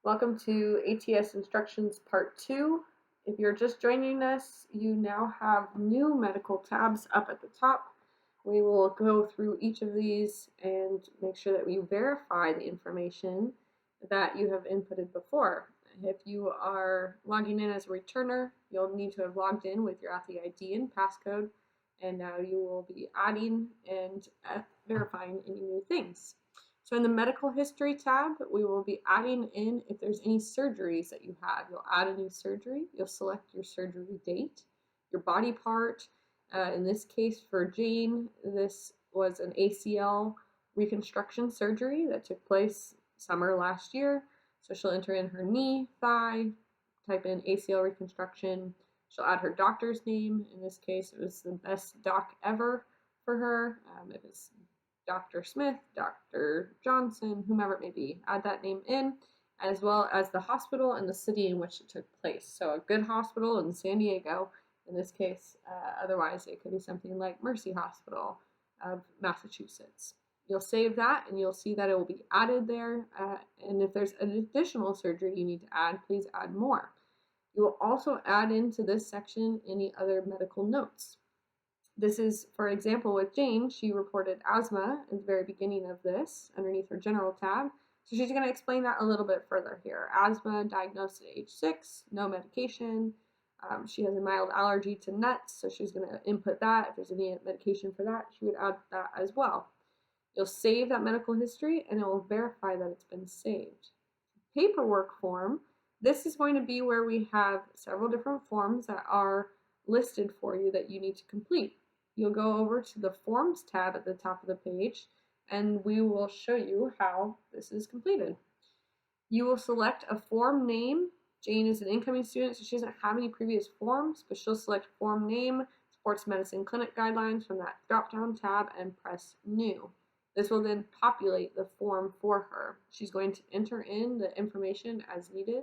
Welcome to ATS Instructions Part 2. If you're just joining us, you now have new medical tabs up at the top. We will go through each of these and make sure that we verify the information that you have inputted before. If you are logging in as a returner, you'll need to have logged in with your Authy ID and passcode, and now you will be adding and verifying any new things. So in the medical history tab, we will be adding in if there's any surgeries that you have. You'll add a new surgery. You'll select your surgery date, your body part. In this case for Jane, this was an ACL reconstruction surgery that took place summer last year. So she'll enter in her knee, thigh, type in ACL reconstruction. She'll add her doctor's name. In this case, it was the best doc ever for her. If it's Dr. Smith, Dr. Johnson, whomever it may be. Add that name in, as well as the hospital and the city in which it took place. So a good hospital in San Diego, in this case. Otherwise, it could be something like Mercy Hospital of Massachusetts. You'll save that, and you'll see that it will be added there. And if there's an additional surgery you need to add, please add more. You will also add into this section any other medical notes. This is, for example, with Jane, she reported asthma at the very beginning of this, underneath her general tab. So she's going to explain that a little bit further here. Asthma diagnosed at age 6, no medication. She has a mild allergy to nuts, so she's going to input that. If there's any medication for that, she would add that as well. You'll save that medical history, and it will verify that it's been saved. Paperwork form, this is going to be where we have several different forms that are listed for you that you need to complete. You'll go over to the Forms tab at the top of the page, and we will show you how this is completed. You will select a form name. Jane is an incoming student, so she doesn't have any previous forms, but she'll select form name, sports medicine clinic guidelines from that drop-down tab and press New. This will then populate the form for her. She's going to enter in the information as needed,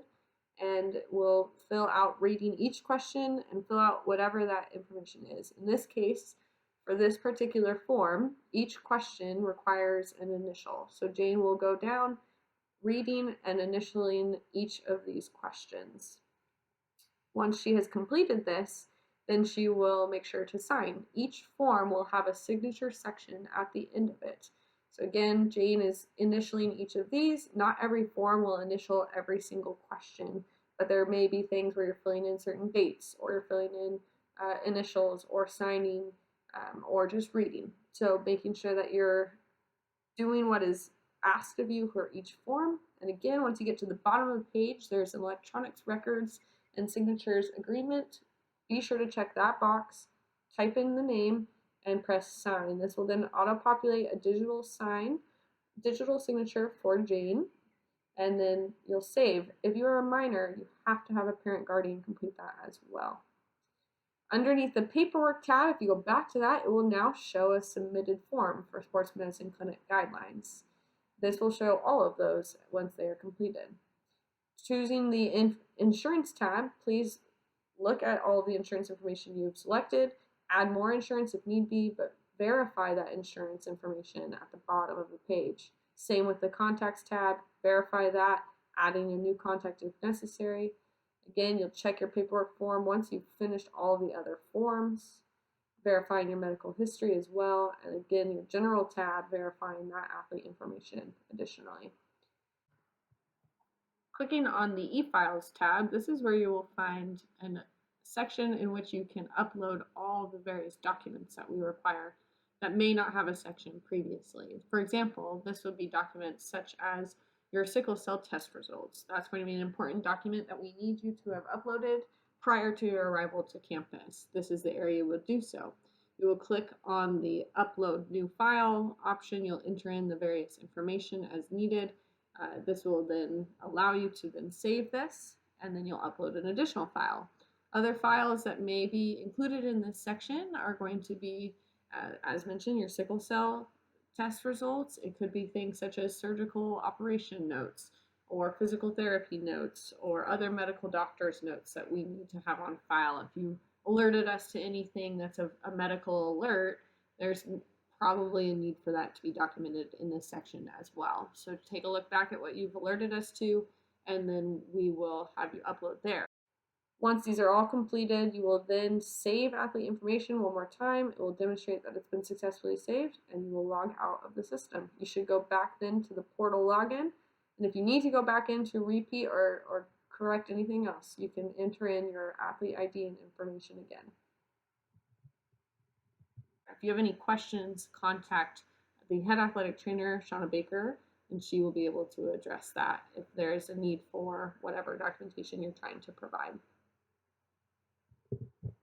and will fill out reading each question and fill out whatever that information is. In this case, for this particular form, each question requires an initial. So Jane will go down reading and initialing each of these questions. Once she has completed this, then she will make sure to sign. Each form will have a signature section at the end of it. So again, Jane is initialing each of these. Not every form will initial every single question, but there may be things where you're filling in certain dates, or you're filling in initials, or signing, or just reading. So making sure that you're doing what is asked of you for each form. And again, once you get to the bottom of the page, there's an electronics records and signatures agreement. Be sure to check that box, type in the name, and press sign. This will then auto-populate a digital signature for Jane, and then you'll save. If you're a minor, you have to have a parent guardian complete that as well. Underneath the paperwork tab, if you go back to that, it will now show a submitted form for sports medicine clinic guidelines. This will show all of those once they are completed. Choosing the insurance tab, please look at all of the insurance information you've selected, add more insurance if need be, but verify that insurance information at the bottom of the page. Same with the contacts tab, verify that, adding a new contact if necessary. Again, you'll check your paperwork form once you've finished all the other forms, verifying your medical history as well, and again, your general tab, verifying that athlete information additionally. Clicking on the e-files tab, this is where you will find a section in which you can upload all the various documents that we require that may not have a section previously. For example, this would be documents such as your sickle cell test results. That's going to be an important document that we need you to have uploaded prior to your arrival to campus. This is the area you will do so. You will click on the Upload New File option. You'll enter in the various information as needed. This will then allow you to then save this, and then you'll upload an additional file. Other files that may be included in this section are going to be, as mentioned, your sickle cell test results. It could be things such as surgical operation notes, or physical therapy notes, or other medical doctor's notes that we need to have on file. If you alerted us to anything that's a medical alert, there's probably a need for that to be documented in this section as well. So take a look back at what you've alerted us to, and then we will have you upload there. Once these are all completed, you will then save athlete information one more time. It will demonstrate that it's been successfully saved, and you will log out of the system. You should go back then to the portal login, and if you need to go back in to repeat or correct anything else, you can enter in your athlete ID and information again. If you have any questions, contact the head athletic trainer, Shauna Baker, and she will be able to address that if there is a need for whatever documentation you're trying to provide.